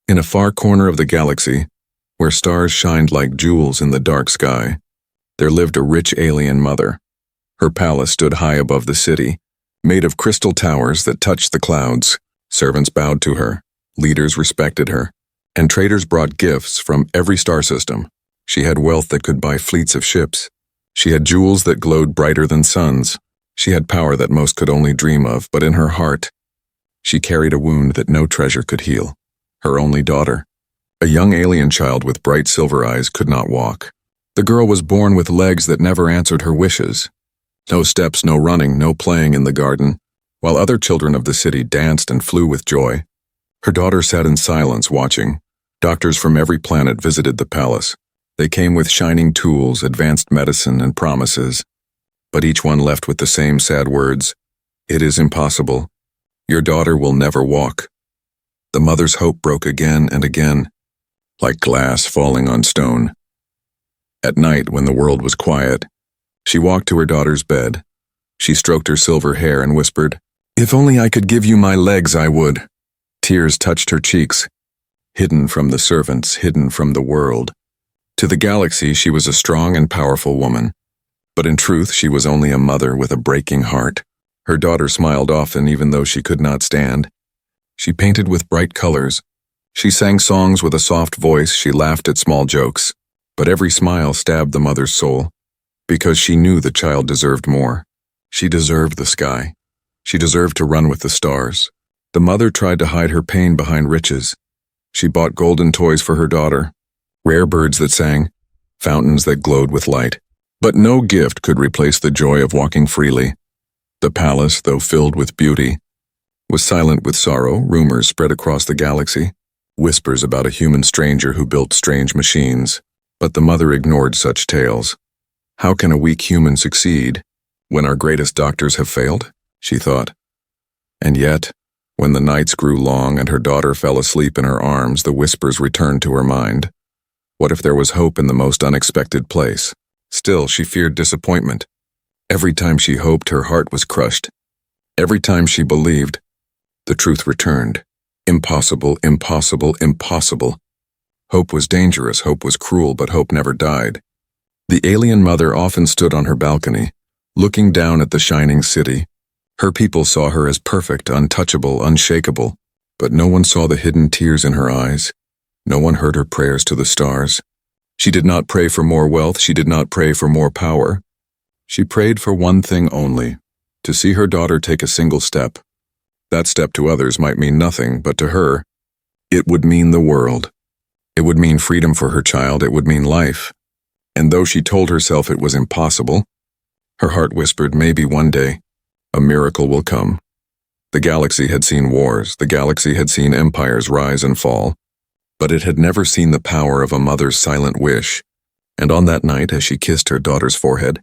In a far corner of the galaxy, where stars shined like jewels in the dark sky, there lived a rich alien mother. Her palace stood high above the city, made of crystal towers that touched the clouds. Servants bowed to her, leaders respected her, and traders brought gifts from every star system. She had wealth that could buy fleets of ships. She had jewels that glowed brighter than suns. She had power that most could only dream of, but in her heart, she carried a wound that no treasure could heal. Her only daughter, a young alien child with bright silver eyes, could not walk. The girl was born with legs that never answered her wishes. No steps, no running, no playing in the garden. While other children of the city danced and flew with joy, her daughter sat in silence watching. Doctors from every planet visited the palace. They came with shining tools, advanced medicine, and promises. But each one left with the same sad words: "It is impossible. Your daughter will never walk." The mother's hope broke again and again, like glass falling on stone. At night, when the world was quiet, she walked to her daughter's bed. She stroked her silver hair and whispered, "If only I could give you my legs, I would." Tears touched her cheeks, hidden from the servants, hidden from the world. To the galaxy, she was a strong and powerful woman. But in truth, she was only a mother with a breaking heart. Her daughter smiled often, even though she could not stand. She painted with bright colors. She sang songs with a soft voice. She laughed at small jokes. But every smile stabbed the mother's soul, because she knew the child deserved more. She deserved the sky. She deserved to run with the stars. The mother tried to hide her pain behind riches. She bought golden toys for her daughter, rare birds that sang, fountains that glowed with light. But no gift could replace the joy of walking freely. The palace, though filled with beauty, was silent with sorrow. Rumors spread across the galaxy, whispers about a human stranger who built strange machines. But the mother ignored such tales. How can a weak human succeed when our greatest doctors have failed? She thought. And yet, when the nights grew long and her daughter fell asleep in her arms, the whispers returned to her mind. What if there was hope in the most unexpected place? Still, she feared disappointment. Every time she hoped, her heart was crushed. Every time she believed, the truth returned. Impossible, impossible, impossible. Hope was dangerous, hope was cruel, but hope never died. The alien mother often stood on her balcony, looking down at the shining city. Her people saw her as perfect, untouchable, unshakable, but no one saw the hidden tears in her eyes. No one heard her prayers to the stars. She did not pray for more wealth, she did not pray for more power. She prayed for one thing only: to see her daughter take a single step. That step to others might mean nothing, but to her, it would mean the world. It would mean freedom for her child, it would mean life. And though she told herself it was impossible, her heart whispered, maybe one day, a miracle will come. The galaxy had seen wars, the galaxy had seen empires rise and fall, but it had never seen the power of a mother's silent wish. And on that night, as she kissed her daughter's forehead,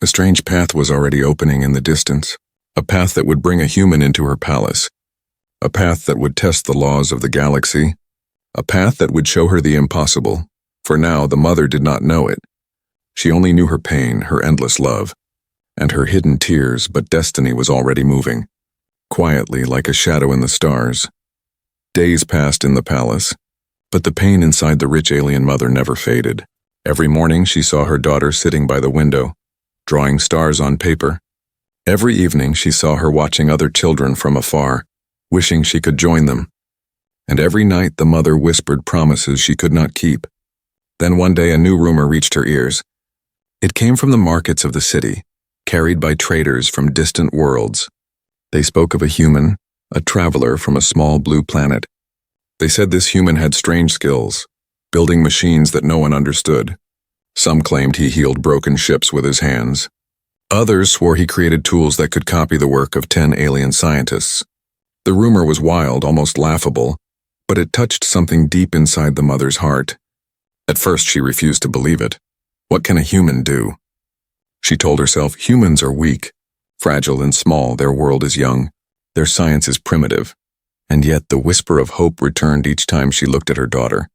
a strange path was already opening in the distance, a path that would bring a human into her palace, a path that would test the laws of the galaxy, a path that would show her the impossible. For now, the mother did not know it. She only knew her pain, her endless love, and her hidden tears, but destiny was already moving, quietly like a shadow in the stars. Days passed in the palace, but the pain inside the rich alien mother never faded. Every morning she saw her daughter sitting by the window, drawing stars on paper. Every evening she saw her watching other children from afar, wishing she could join them. And every night the mother whispered promises she could not keep. Then one day a new rumor reached her ears. It came from the markets of the city, carried by traders from distant worlds. They spoke of a human, a traveler from a small blue planet. They said this human had strange skills, building machines that no one understood. Some claimed he healed broken ships with his hands. Others swore he created tools that could copy the work of 10 alien scientists. The rumor was wild, almost laughable, but it touched something deep inside the mother's heart. At first she refused to believe it. What can a human do? She told herself, humans are weak, fragile and small, their world is young, their science is primitive. And yet the whisper of hope returned each time she looked at her daughter.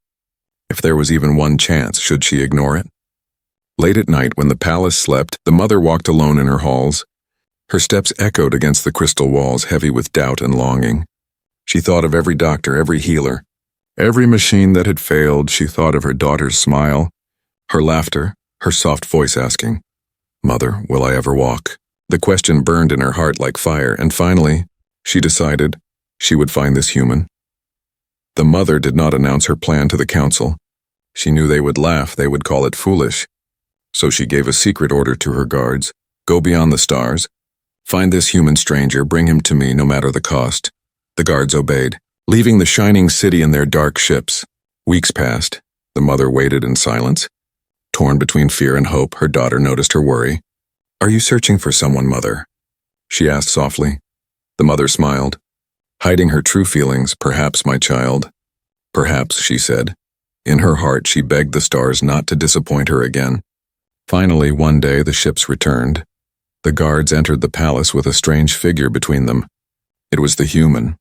If there was even one chance, should she ignore it? Late at night, when the palace slept, the mother walked alone in her halls. Her steps echoed against the crystal walls, heavy with doubt and longing. She thought of every doctor, every healer, Every machine that had failed, she thought of her daughter's smile, her laughter, her soft voice asking, "Mother, will I ever walk?" The question burned in her heart like fire, and finally, she decided she would find this human. The mother did not announce her plan to the council. She knew they would laugh, they would call it foolish. So she gave a secret order to her guards: "Go beyond the stars. Find this human stranger, bring him to me no matter the cost." The guards obeyed, leaving the shining city in their dark ships. Weeks passed. The mother waited in silence. Torn between fear and hope, her daughter noticed her worry. "Are you searching for someone, Mother?" she asked softly. The mother smiled, hiding her true feelings. "Perhaps, my child." "Perhaps," she said. In her heart, she begged the stars not to disappoint her again. Finally, one day, the ships returned. The guards entered the palace with a strange figure between them. It was the human.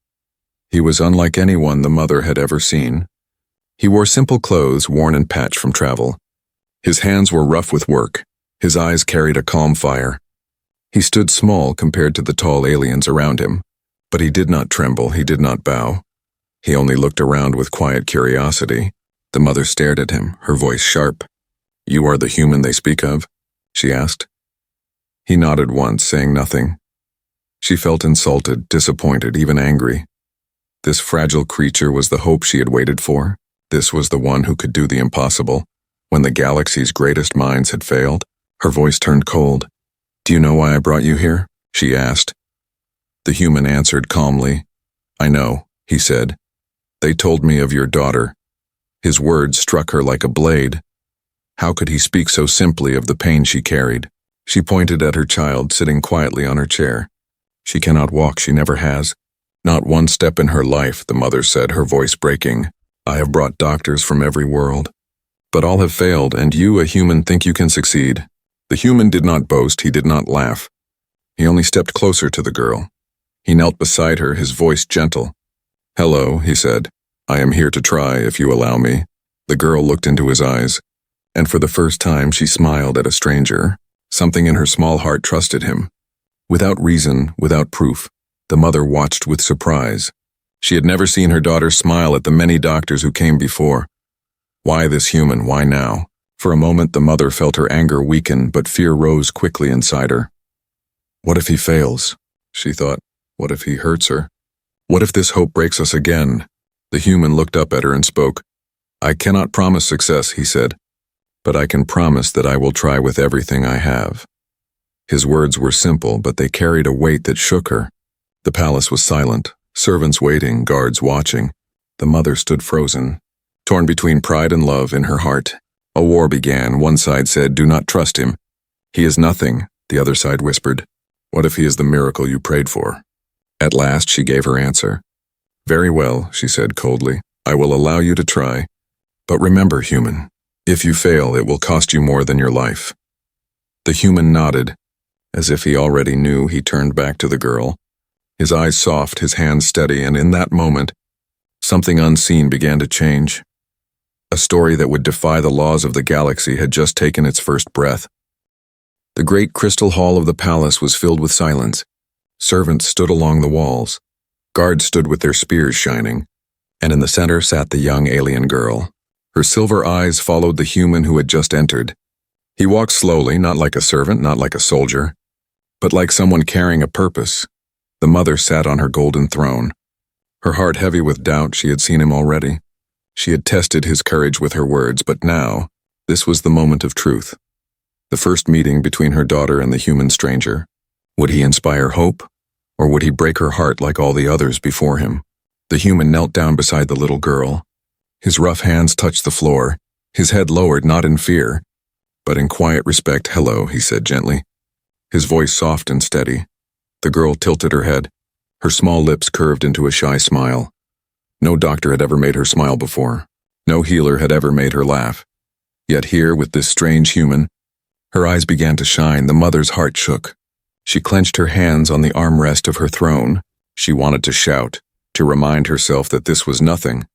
He was unlike anyone the mother had ever seen. He wore simple clothes, worn and patched from travel. His hands were rough with work. His eyes carried a calm fire. He stood small compared to the tall aliens around him, but he did not tremble, he did not bow. He only looked around with quiet curiosity. The mother stared at him, her voice sharp. "You are the human they speak of?" she asked. He nodded once, saying nothing. She felt insulted, disappointed, even angry. This fragile creature was the hope she had waited for. This was the one who could do the impossible. When the galaxy's greatest minds had failed, her voice turned cold. "Do you know why I brought you here?" she asked. The human answered calmly. "I know," he said. "They told me of your daughter." His words struck her like a blade. How could he speak so simply of the pain she carried? She pointed at her child sitting quietly on her chair. "She cannot walk, she never has. Not one step in her life," the mother said, her voice breaking. "I have brought doctors from every world, but all have failed, and you, a human, think you can succeed." The human did not boast, he did not laugh. He only stepped closer to the girl. He knelt beside her, his voice gentle. "Hello," he said. "I am here to try, if you allow me." The girl looked into his eyes, and for the first time she smiled at a stranger. Something in her small heart trusted him. Without reason, without proof, the mother watched with surprise. She had never seen her daughter smile at the many doctors who came before. Why this human? Why now? For a moment the mother felt her anger weaken, but fear rose quickly inside her. "What if he fails?" she thought. "What if he hurts her? What if this hope breaks us again?" The human looked up at her and spoke. "I cannot promise success," he said, "but I can promise that I will try with everything I have." His words were simple, but they carried a weight that shook her. The palace was silent, servants waiting, guards watching. The mother stood frozen, torn between pride and love in her heart. A war began. One side said, "Do not trust him. He is nothing." The other side whispered, "What if he is the miracle you prayed for?" At last she gave her answer. "Very well," she said coldly. "I will allow you to try. But remember, human, if you fail, it will cost you more than your life." The human nodded. As if he already knew, he turned back to the girl, his eyes soft, his hands steady, and in that moment, something unseen began to change. A story that would defy the laws of the galaxy had just taken its first breath. The great crystal hall of the palace was filled with silence. Servants stood along the walls. Guards stood with their spears shining, and in the center sat the young alien girl. Her silver eyes followed the human who had just entered. He walked slowly, not like a servant, not like a soldier, but like someone carrying a purpose. The mother sat on her golden throne. Her heart heavy with doubt, she had seen him already. She had tested his courage with her words, but now, this was the moment of truth. The first meeting between her daughter and the human stranger. Would he inspire hope, or would he break her heart like all the others before him? The human knelt down beside the little girl. His rough hands touched the floor, his head lowered, not in fear, but in quiet respect. "Hello," he said gently, his voice soft and steady. The girl tilted her head, her small lips curved into a shy smile. No doctor had ever made her smile before. No healer had ever made her laugh. Yet here, with this strange human, her eyes began to shine. The mother's heart shook. She clenched her hands on the armrest of her throne. She wanted to shout, to remind herself that this was nothing,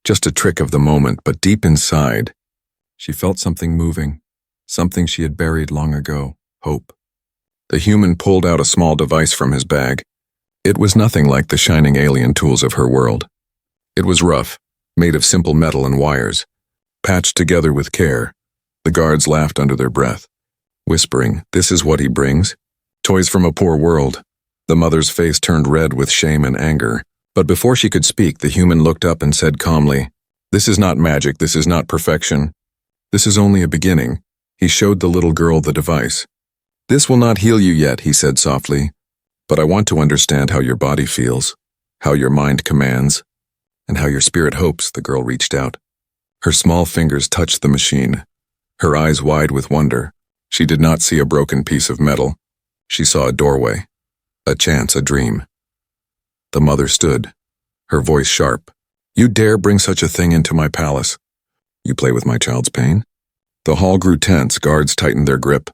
just a trick of the moment, but deep inside, she felt something moving, something she had buried long ago: hope. The human pulled out a small device from his bag. It was nothing like the shining alien tools of her world. It was rough, made of simple metal and wires, patched together with care. The guards laughed under their breath, whispering, "This is what he brings? Toys from a poor world." The mother's face turned red with shame and anger, but before she could speak, the human looked up and said calmly, "This is not magic, this is not perfection. This is only a beginning." He showed the little girl the device. "This will not heal you yet," he said softly, "but I want to understand how your body feels, how your mind commands, and how your spirit hopes." The girl reached out. Her small fingers touched the machine, her eyes wide with wonder. She did not see a broken piece of metal. She saw a doorway, a chance, a dream. The mother stood, her voice sharp. "You dare bring such a thing into my palace? You play with my child's pain?" The hall grew tense, guards tightened their grip.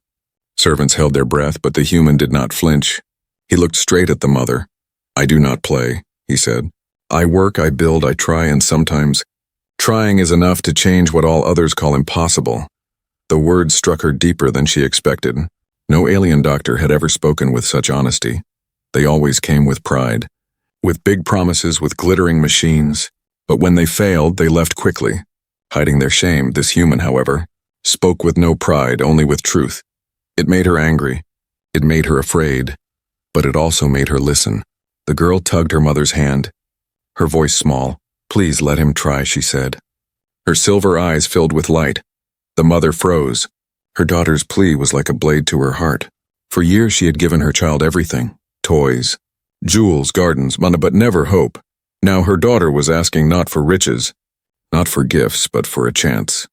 Servants held their breath, but the human did not flinch. He looked straight at the mother. "I do not play," he said. "I work, I build, I try, and sometimes trying is enough to change what all others call impossible." The words struck her deeper than she expected. No alien doctor had ever spoken with such honesty. They always came with pride, with big promises, with glittering machines. But when they failed, they left quickly, hiding their shame. This human, however, spoke with no pride, only with truth. It made her angry. It made her afraid. But it also made her listen. The girl tugged her mother's hand, her voice small. "Please let him try," she said. Her silver eyes filled with light. The mother froze. Her daughter's plea was like a blade to her heart. For years she had given her child everything: toys, jewels, gardens, money, but never hope. Now her daughter was asking not for riches, not for gifts, but for a chance.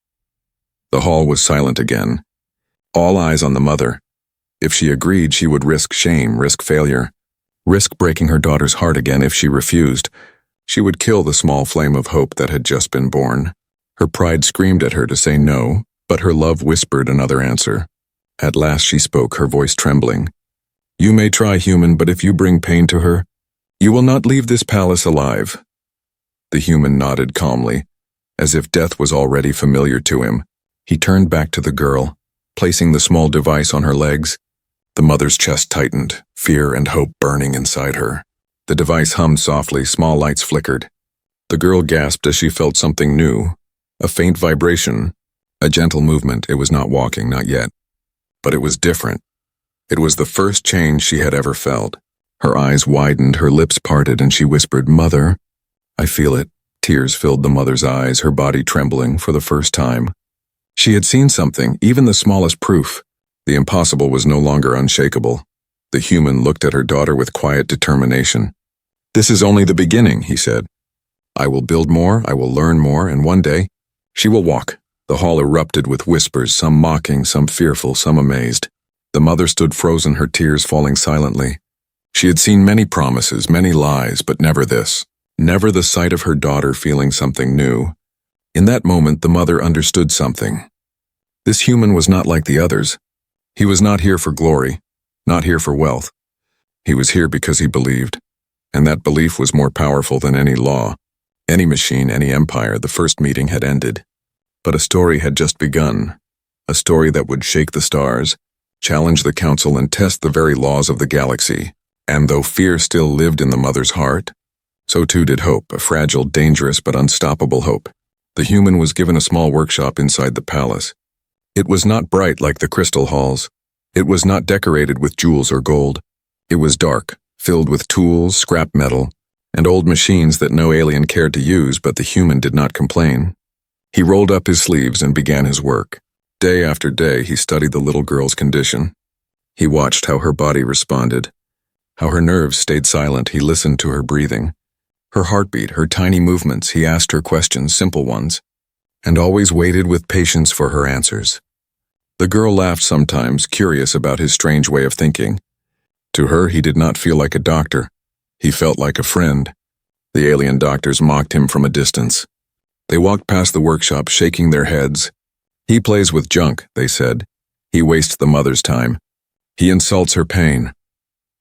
The hall was silent again. All eyes on the mother. If she agreed, she would risk shame, risk failure, risk breaking her daughter's heart again. If she refused, she would kill the small flame of hope that had just been born. Her pride screamed at her to say no, but her love whispered another answer. At last she spoke, her voice trembling. "You may try, human, but if you bring pain to her, you will not leave this palace alive." The human nodded calmly, as if death was already familiar to him. He turned back to the girl, placing the small device on her legs. The mother's chest tightened, fear and hope burning inside her. The device hummed softly, small lights flickered. The girl gasped as she felt something new, a faint vibration, a gentle movement. It was not walking, not yet. But it was different. It was the first change she had ever felt. Her eyes widened, her lips parted, and she whispered, "Mother." "I feel it." Tears filled the mother's eyes, her body trembling for the first time. She had seen something, even the smallest proof. The impossible was no longer unshakable. The human looked at her daughter with quiet determination. "This is only the beginning," he said. "I will build more, I will learn more, and one day, she will walk." The hall erupted with whispers, some mocking, some fearful, some amazed. The mother stood frozen, her tears falling silently. She had seen many promises, many lies, but never this. Never the sight of her daughter feeling something new. In that moment, the mother understood something. This human was not like the others. He was not here for glory, not here for wealth. He was here because he believed, and that belief was more powerful than any law, any machine, any empire. The first meeting had ended, but a story had just begun, a story that would shake the stars, challenge the council, and test the very laws of the galaxy. And though fear still lived in the mother's heart, so too did hope, a fragile, dangerous, but unstoppable hope. The human was given a small workshop inside the palace. It was not bright like the crystal halls. It was not decorated with jewels or gold. It was dark, filled with tools, scrap metal, and old machines that no alien cared to use, but the human did not complain. He rolled up his sleeves and began his work. Day after day, he studied the little girl's condition. He watched how her body responded, how her nerves stayed silent. He listened to her breathing, her heartbeat, her tiny movements. He asked her questions, simple ones, and always waited with patience for her answers. The girl laughed sometimes, curious about his strange way of thinking. To her, he did not feel like a doctor. He felt like a friend. The alien doctors mocked him from a distance. They walked past the workshop, shaking their heads. "He plays with junk," they said. "He wastes the mother's time. He insults her pain."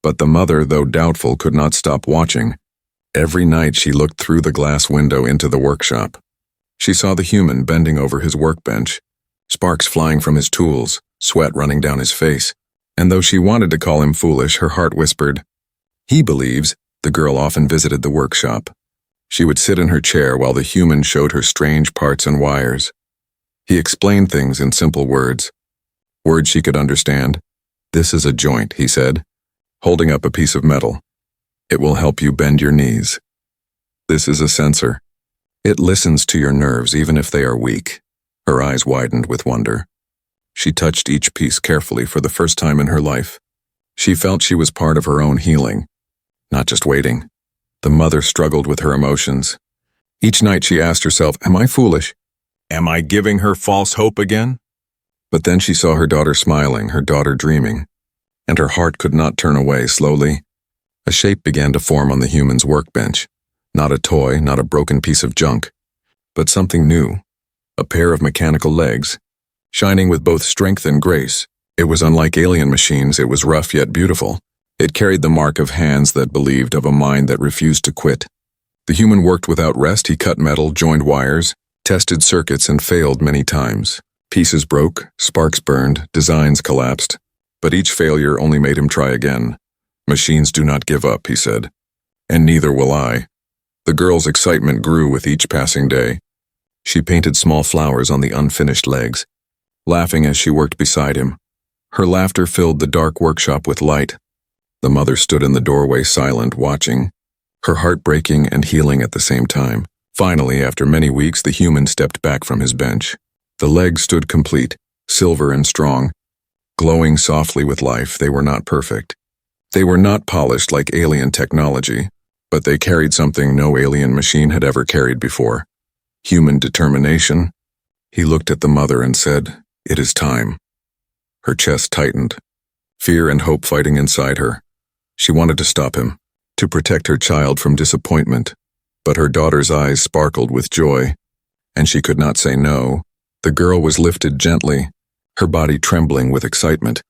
But the mother, though doubtful, could not stop watching. Every night she looked through the glass window into the workshop. She saw the human bending over his workbench, sparks flying from his tools, sweat running down his face. And though she wanted to call him foolish, her heart whispered, "He believes." The girl often visited the workshop. She would sit in her chair while the human showed her strange parts and wires. He explained things in simple words she could understand. "This is a joint," he said, holding up a piece of metal. "It will help you bend your knees. This is a sensor. It listens to your nerves even if they are weak." Her eyes widened with wonder. She touched each piece carefully for the first time in her life. She felt she was part of her own healing, not just waiting. The mother struggled with her emotions. Each night she asked herself, "Am I foolish? Am I giving her false hope again?" But then she saw her daughter smiling, her daughter dreaming, and her heart could not turn away. Slowly, a shape began to form on the human's workbench. Not a toy, not a broken piece of junk, but something new. A pair of mechanical legs, shining with both strength and grace. It was unlike alien machines. It was rough yet beautiful. It carried the mark of hands that believed, of a mind that refused to quit. The human worked without rest. He cut metal, joined wires, tested circuits, and failed many times. Pieces broke, sparks burned, designs collapsed. But each failure only made him try again. "Machines do not give up," he said. "And neither will I." The girl's excitement grew with each passing day. She painted small flowers on the unfinished legs, laughing as she worked beside him. Her laughter filled the dark workshop with light. The mother stood in the doorway, silent, watching, her heart breaking and healing at the same time. Finally, after many weeks, the human stepped back from his bench. The legs stood complete, silver and strong, glowing softly with life. They were not perfect. They were not polished like alien technology, but they carried something no alien machine had ever carried before. Human determination. He looked at the mother and said, "It is time." Her chest tightened, fear and hope fighting inside her. She wanted to stop him, to protect her child from disappointment, but her daughter's eyes sparkled with joy, and she could not say no. The girl was lifted gently, her body trembling with excitement.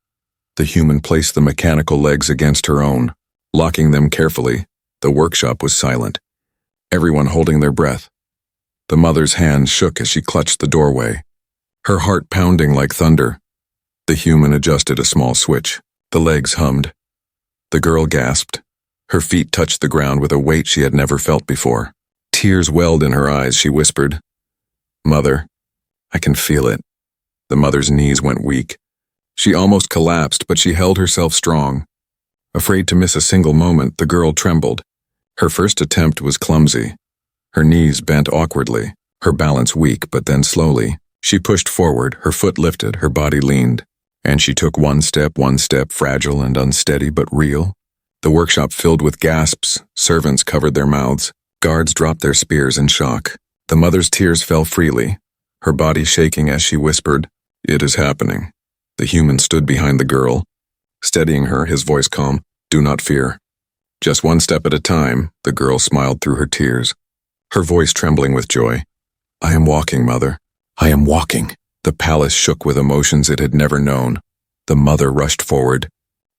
The human placed the mechanical legs against her own, locking them carefully. The workshop was silent, everyone holding their breath. The mother's hand shook as she clutched the doorway, her heart pounding like thunder. The human adjusted a small switch. The legs hummed. The girl gasped. Her feet touched the ground with a weight she had never felt before. Tears welled in her eyes. She whispered, "Mother, I can feel it." The mother's knees went weak. She almost collapsed, but she held herself strong. Afraid to miss a single moment, the girl trembled. Her first attempt was clumsy. Her knees bent awkwardly, her balance weak, but then slowly, she pushed forward, her foot lifted, her body leaned. And she took one step, fragile and unsteady but real. The workshop filled with gasps, servants covered their mouths, guards dropped their spears in shock. The mother's tears fell freely, her body shaking as she whispered, "It is happening." The human stood behind the girl, steadying her, his voice calm, "Do not fear." "Just one step at a time," the girl smiled through her tears, her voice trembling with joy. "I am walking, mother. I am walking." The palace shook with emotions it had never known. The mother rushed forward,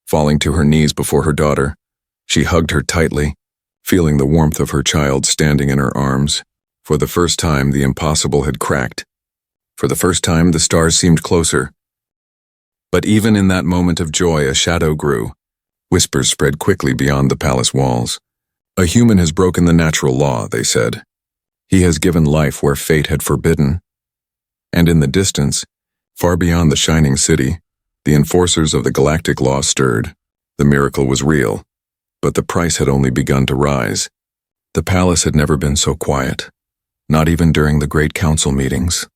falling to her knees before her daughter. She hugged her tightly, feeling the warmth of her child standing in her arms. For the first time, the impossible had cracked. For the first time, the stars seemed closer. But even in that moment of joy, a shadow grew. Whispers spread quickly beyond the palace walls. "A human has broken the natural law," they said. "He has given life where fate had forbidden." And in the distance, far beyond the shining city, the enforcers of the galactic law stirred. The miracle was real, but the price had only begun to rise. The palace had never been so quiet, not even during the great council meetings,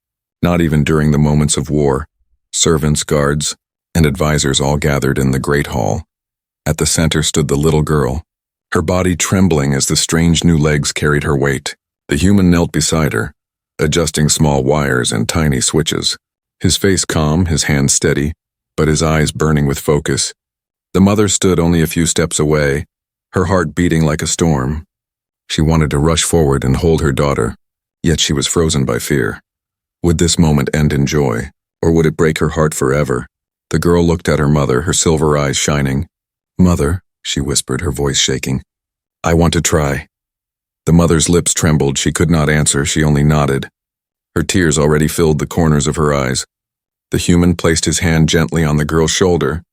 not even during the moments of war. Servants, guards, and advisors all gathered in the great hall. At the center stood the little girl, her body trembling as the strange new legs carried her weight. The human knelt beside her, adjusting small wires and tiny switches, his face calm, his hands steady, but his eyes burning with focus. The mother stood only a few steps away, her heart beating like a storm. She wanted to rush forward and hold her daughter, yet she was frozen by fear. Would this moment end in joy, or would it break her heart forever? The girl looked at her mother, her silver eyes shining. "Mother," she whispered, her voice shaking, "I want to try." The mother's lips trembled. She could not answer, she only nodded. Her tears already filled the corners of her eyes. The human placed his hand gently on the girl's shoulder.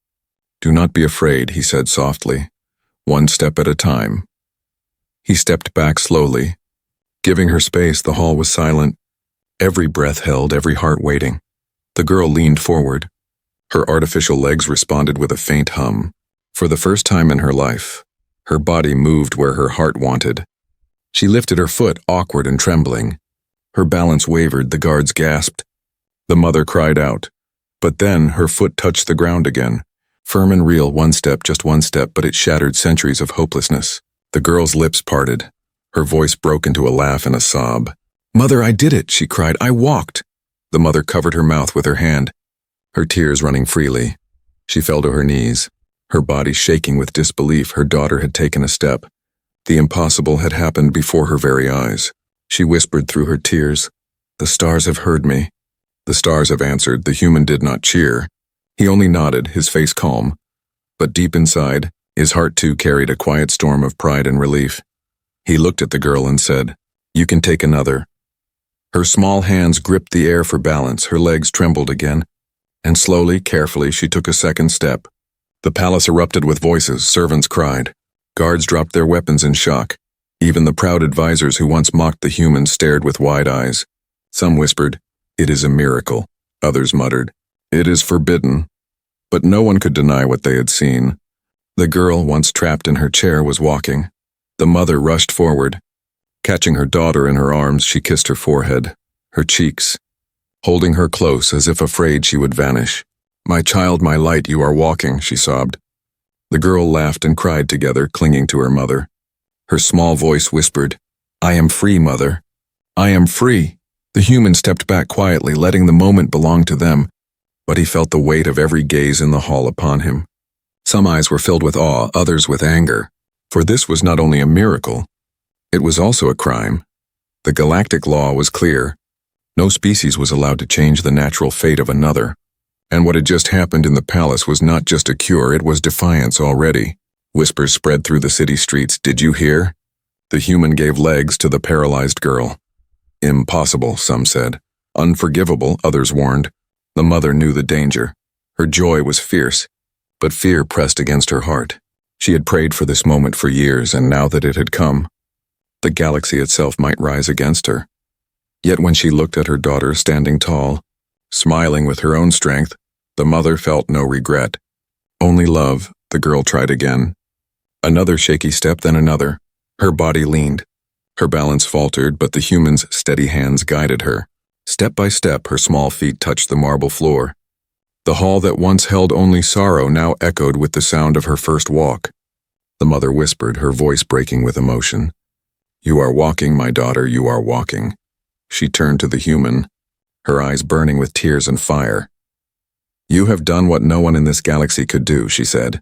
"Do not be afraid," he said softly. "One step at a time." He stepped back slowly, Giving her space, the hall was silent, every breath held, every heart waiting. The girl leaned forward. Her artificial legs responded with a faint hum. For the first time in her life, her body moved where her heart wanted. She lifted her foot, awkward and trembling. Her balance wavered, the guards gasped. The mother cried out. But then her foot touched the ground again. Firm and real, just one step, but it shattered centuries of hopelessness. The girl's lips parted. Her voice broke into a laugh and a sob. "Mother, I did it," she cried. "I walked." The mother covered her mouth with her hand, her tears running freely. She fell to her knees, her body shaking with disbelief. Her daughter had taken a step. The impossible had happened before her very eyes. She whispered through her tears, "The stars have heard me." The stars have answered. The human did not cheer. He only nodded, his face calm. But deep inside, his heart too carried a quiet storm of pride and relief. He looked at the girl and said, "You can take another." Her small hands gripped the air for balance, her legs trembled again, and slowly, carefully, she took a second step. The palace erupted with voices, servants cried. Guards dropped their weapons in shock. Even the proud advisors who once mocked the humans stared with wide eyes. Some whispered, "It is a miracle." Others muttered, "It is forbidden." But no one could deny what they had seen. The girl, once trapped in her chair, was walking. The mother rushed forward. Catching her daughter in her arms, she kissed her forehead, her cheeks, holding her close as if afraid she would vanish. "My child, my light, you are walking," she sobbed. The girl laughed and cried together, clinging to her mother. Her small voice whispered, "I am free, mother. I am free." The human stepped back quietly, letting the moment belong to them, but he felt the weight of every gaze in the hall upon him. Some eyes were filled with awe, others with anger, for this was not only a miracle, it was also a crime. The galactic law was clear. No species was allowed to change the natural fate of another. And what had just happened in the palace was not just a cure, it was defiance already. Whispers spread through the city streets. "Did you hear?" The human gave legs to the paralyzed girl. "Impossible," some said. "Unforgivable," others warned. The mother knew the danger. Her joy was fierce, but fear pressed against her heart. She had prayed for this moment for years, and now that it had come, the galaxy itself might rise against her. Yet when she looked at her daughter standing tall, smiling with her own strength, the mother felt no regret. Only love. The girl tried again. Another shaky step, then another. Her body leaned. Her balance faltered, but the human's steady hands guided her. Step by step, her small feet touched the marble floor. The hall that once held only sorrow now echoed with the sound of her first walk. The mother whispered, her voice breaking with emotion. "You are walking, my daughter, you are walking." She turned to the human, her eyes burning with tears and fire. "You have done what no one in this galaxy could do," she said.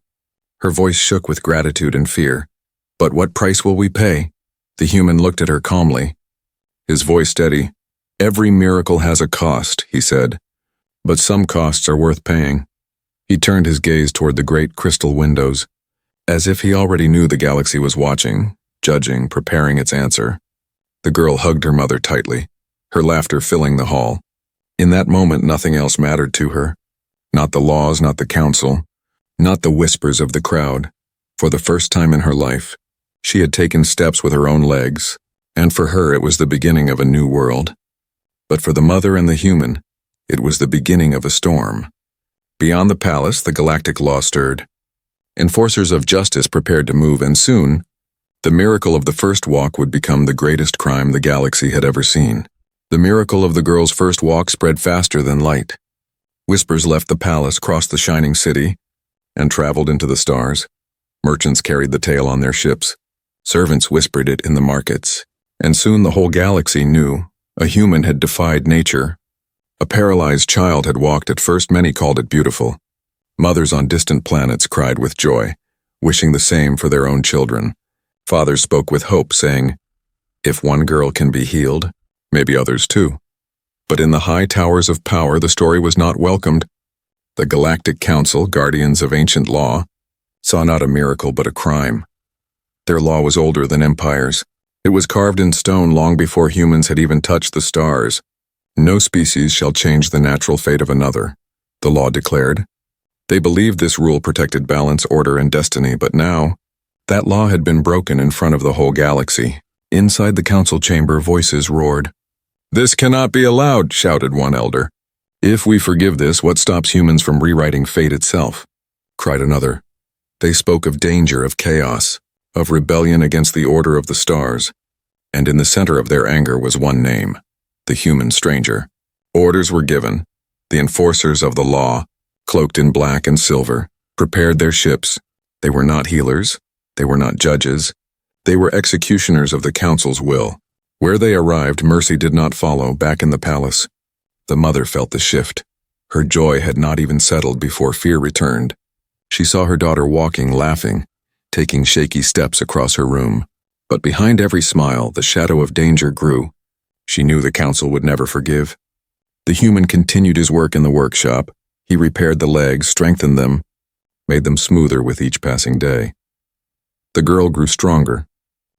Her voice shook with gratitude and fear. "But what price will we pay?" The human looked at her calmly, his voice steady. "Every miracle has a cost," he said, "but some costs are worth paying." He turned his gaze toward the great crystal windows, as if he already knew the galaxy was watching, judging, preparing its answer. The girl hugged her mother tightly, her laughter filling the hall. In that moment, nothing else mattered to her. Not the laws, not the council, not the whispers of the crowd. For the first time in her life, she had taken steps with her own legs, and for her it was the beginning of a new world. But for the mother and the human, it was the beginning of a storm. Beyond the palace, the galactic law stirred. Enforcers of justice prepared to move, and soon, the miracle of the first walk would become the greatest crime the galaxy had ever seen. The miracle of the girl's first walk spread faster than light. Whispers left the palace, crossed the shining city, and traveled into the stars. Merchants carried the tale on their ships. Servants whispered it in the markets. And soon the whole galaxy knew a human had defied nature. A paralyzed child had walked. At first many called it beautiful. Mothers on distant planets cried with joy, wishing the same for their own children. Fathers spoke with hope, saying, "If one girl can be healed, maybe others too." But in the high towers of power, the story was not welcomed. The Galactic Council, guardians of ancient law, saw not a miracle but a crime. Their law was older than empires. It was carved in stone long before humans had even touched the stars. No species shall change the natural fate of another, the law declared. They believed this rule protected balance, order, and destiny, but now, that law had been broken in front of the whole galaxy. Inside the council chamber, voices roared. "This cannot be allowed," shouted one elder. "If we forgive this, what stops humans from rewriting fate itself?" cried another. They spoke of danger, of chaos, of rebellion against the order of the stars, and in the center of their anger was one name, the human stranger. Orders were given. The enforcers of the law, cloaked in black and silver, prepared their ships. They were not healers. They were not judges. They were executioners of the council's will. Where they arrived, mercy did not follow. Back in the palace, the mother felt the shift. Her joy had not even settled before fear returned. She saw her daughter walking, laughing, taking shaky steps across her room. But behind every smile, the shadow of danger grew. She knew the council would never forgive. The human continued his work in the workshop. He repaired the legs, strengthened them, made them smoother with each passing day. The girl grew stronger.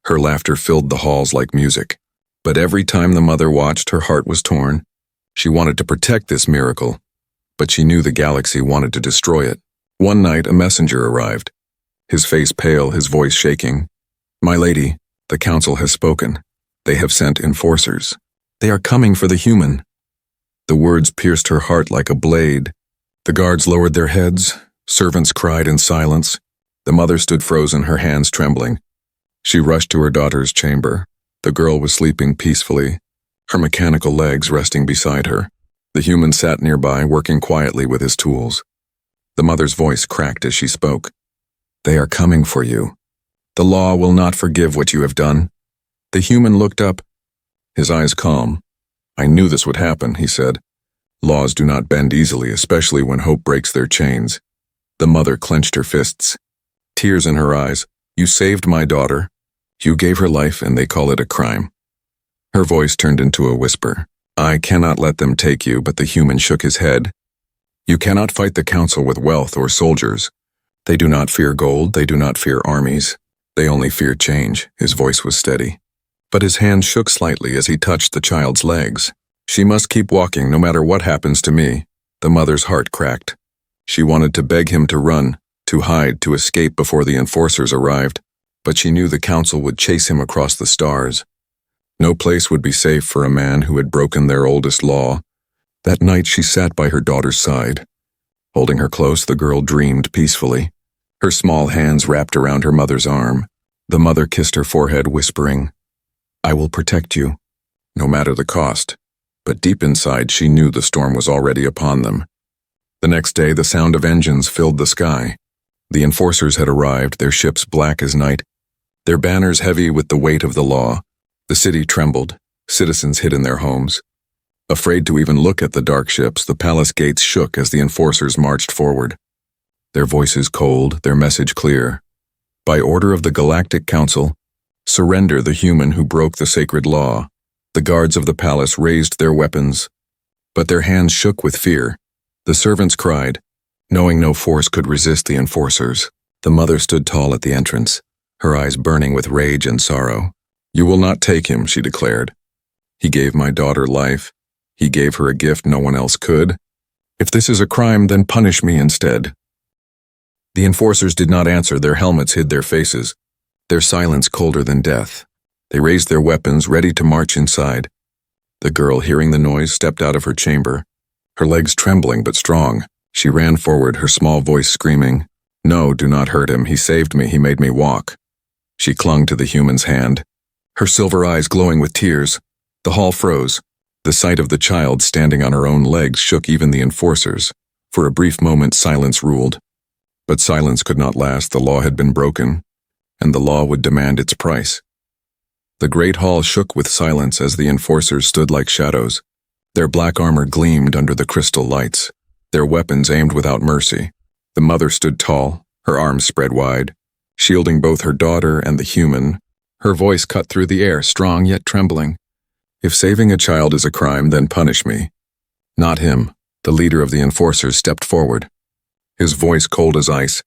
Her laughter filled the halls like music. But every time the mother watched, her heart was torn. She wanted to protect this miracle, but she knew the galaxy wanted to destroy it. One night, a messenger arrived, his face pale, his voice shaking. "My lady, the council has spoken. They have sent enforcers. They are coming for the human." The words pierced her heart like a blade. The guards lowered their heads. Servants cried in silence. The mother stood frozen, her hands trembling. She rushed to her daughter's chamber. The girl was sleeping peacefully, her mechanical legs resting beside her. The human sat nearby, working quietly with his tools. The mother's voice cracked as she spoke. "They are coming for you. The law will not forgive what you have done." The human looked up, his eyes calm. "I knew this would happen," he said. "Laws do not bend easily, especially when hope breaks their chains." The mother clenched her fists, tears in her eyes. "You saved my daughter. You gave her life, and they call it a crime." Her voice turned into a whisper. "I cannot let them take you," but the human shook his head. "You cannot fight the council with wealth or soldiers. They do not fear gold, they do not fear armies. They only fear change." His voice was steady, but his hand shook slightly as he touched the child's legs. "She must keep walking no matter what happens to me." The mother's heart cracked. She wanted to beg him to run, to hide, to escape before the enforcers arrived, but she knew the council would chase him across the stars. No place would be safe for a man who had broken their oldest law. That night she sat by her daughter's side. Holding her close, the girl dreamed peacefully, her small hands wrapped around her mother's arm. The mother kissed her forehead, whispering, "I will protect you, no matter the cost." But deep inside, she knew the storm was already upon them. The next day, the sound of engines filled the sky. The enforcers had arrived, their ships black as night, their banners heavy with the weight of the law. The city trembled, citizens hid in their homes. Afraid to even look at the dark ships, the palace gates shook as the enforcers marched forward. Their voices cold, their message clear. By order of the Galactic Council, surrender the human who broke the sacred law. The guards of the palace raised their weapons, but their hands shook with fear. The servants cried, knowing no force could resist the enforcers. The mother stood tall at the entrance, her eyes burning with rage and sorrow. "You will not take him," she declared. "He gave my daughter life. He gave her a gift no one else could. If this is a crime, then punish me instead." The enforcers did not answer. Their helmets hid their faces, their silence colder than death. They raised their weapons, ready to march inside. The girl, hearing the noise, stepped out of her chamber, her legs trembling but strong. She ran forward, her small voice screaming, "No, do not hurt him. He saved me. He made me walk." She clung to the human's hand, her silver eyes glowing with tears. The hall froze. The sight of the child standing on her own legs shook even the enforcers. For a brief moment, silence ruled. But silence could not last. The law had been broken, and the law would demand its price. The great hall shook with silence as the enforcers stood like shadows. Their black armor gleamed under the crystal lights, their weapons aimed without mercy. The mother stood tall, her arms spread wide, shielding both her daughter and the human. Her voice cut through the air, strong yet trembling. "If saving a child is a crime, then punish me." Not him. The leader of the enforcers stepped forward, his voice cold as ice.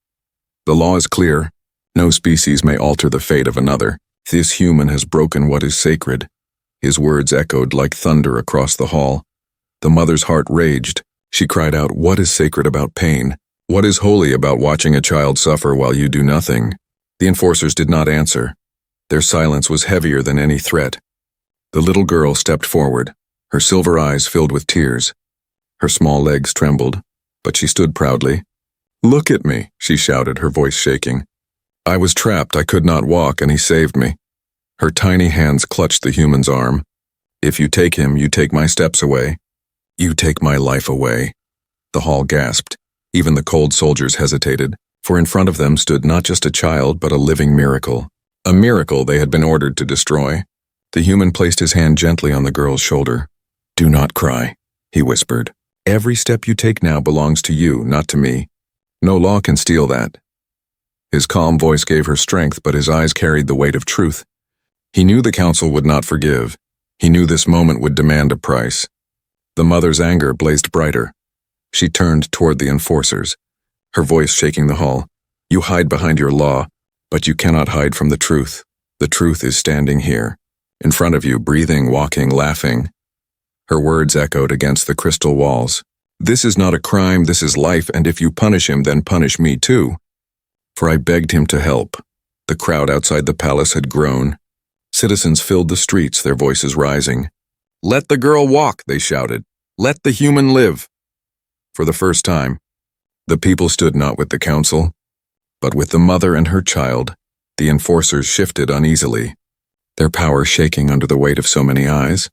"The law is clear. No species may alter the fate of another. This human has broken what is sacred." His words echoed like thunder across the hall. The mother's heart raged. She cried out, "What is sacred about pain? What is holy about watching a child suffer while you do nothing?" The enforcers did not answer. Their silence was heavier than any threat. The little girl stepped forward, her silver eyes filled with tears. Her small legs trembled, but she stood proudly. "Look at me," she shouted, her voice shaking. "I was trapped, I could not walk, and he saved me." Her tiny hands clutched the human's arm. "If you take him, you take my steps away. You take my life away." The hall gasped. Even the cold soldiers hesitated, for in front of them stood not just a child, but a living miracle. A miracle they had been ordered to destroy. The human placed his hand gently on the girl's shoulder. "Do not cry," he whispered. "Every step you take now belongs to you, not to me. No law can steal that." His calm voice gave her strength, but his eyes carried the weight of truth. He knew the council would not forgive. He knew this moment would demand a price. The mother's anger blazed brighter. She turned toward the enforcers, her voice shaking the hall. "You hide behind your law, but you cannot hide from the truth. The truth is standing here, in front of you, breathing, walking, laughing." Her words echoed against the crystal walls. "This is not a crime, this is life, and if you punish him, then punish me too." For I begged him to help. The crowd outside the palace had grown. Citizens filled the streets, their voices rising. "Let the girl walk," they shouted. "Let the human live." For the first time, the people stood not with the council, but with the mother and her child. The enforcers shifted uneasily, their power shaking under the weight of so many eyes.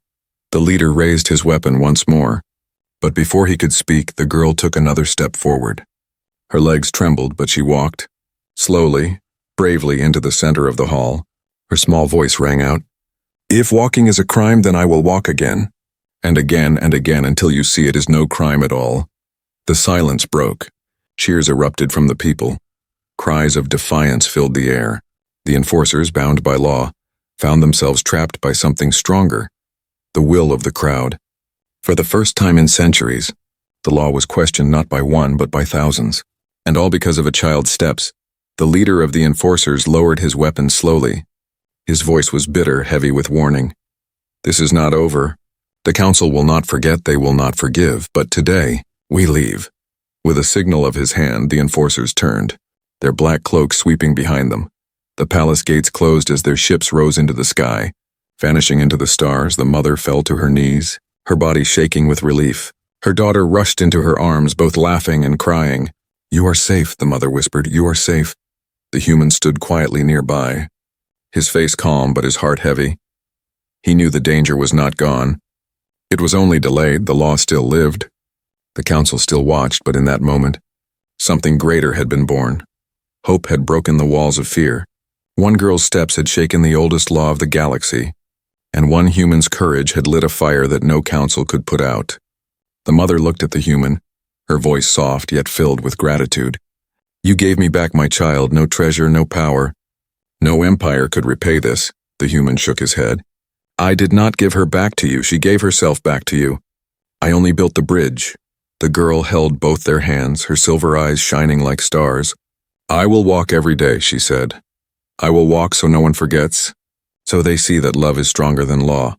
The leader raised his weapon once more, but before he could speak, the girl took another step forward. Her legs trembled, but she walked, slowly, bravely into the center of the hall. Her small voice rang out, "If walking is a crime, then I will walk again, and again and again until you see it is no crime at all." The silence broke. Cheers erupted from the people. Cries of defiance filled the air. The enforcers, bound by law, found themselves trapped by something stronger, the will of the crowd. For the first time in centuries, the law was questioned not by one but by thousands. And all because of a child's steps. The leader of the enforcers lowered his weapon slowly. His voice was bitter, heavy with warning. "This is not over. The council will not forget, they will not forgive, but today, we leave." With a signal of his hand, the enforcers turned, their black cloaks sweeping behind them. The palace gates closed as their ships rose into the sky. Vanishing into the stars, the mother fell to her knees, her body shaking with relief. Her daughter rushed into her arms, both laughing and crying. "You are safe," the mother whispered, "you are safe." The human stood quietly nearby, his face calm but his heart heavy. He knew the danger was not gone. It was only delayed, the law still lived. The council still watched, but in that moment, something greater had been born. Hope had broken the walls of fear. One girl's steps had shaken the oldest law of the galaxy, and one human's courage had lit a fire that no council could put out. The mother looked at the human, her voice soft yet filled with gratitude. "You gave me back my child, no treasure, no power. No empire could repay this." The human shook his head. "I did not give her back to you, she gave herself back to you. I only built the bridge." The girl held both their hands, her silver eyes shining like stars. "I will walk every day," she said. "I will walk so no one forgets, so they see that love is stronger than law."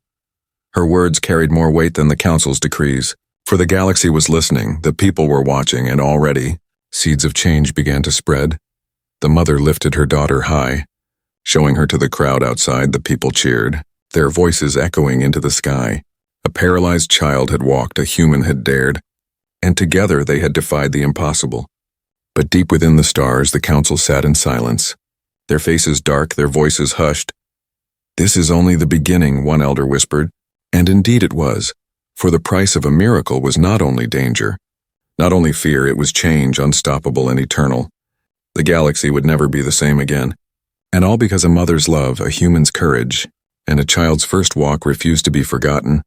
Her words carried more weight than the council's decrees, for the galaxy was listening, the people were watching, and already, seeds of change began to spread. The mother lifted her daughter high. Showing her to the crowd outside, the people cheered, their voices echoing into the sky. A paralyzed child had walked, a human had dared, and together they had defied the impossible. But deep within the stars, the council sat in silence, their faces dark, their voices hushed. "This is only the beginning," one elder whispered, and indeed it was, for the price of a miracle was not only danger, not only fear, it was change, unstoppable and eternal. The galaxy would never be the same again. And all because a mother's love, a human's courage, and a child's first walk refused to be forgotten.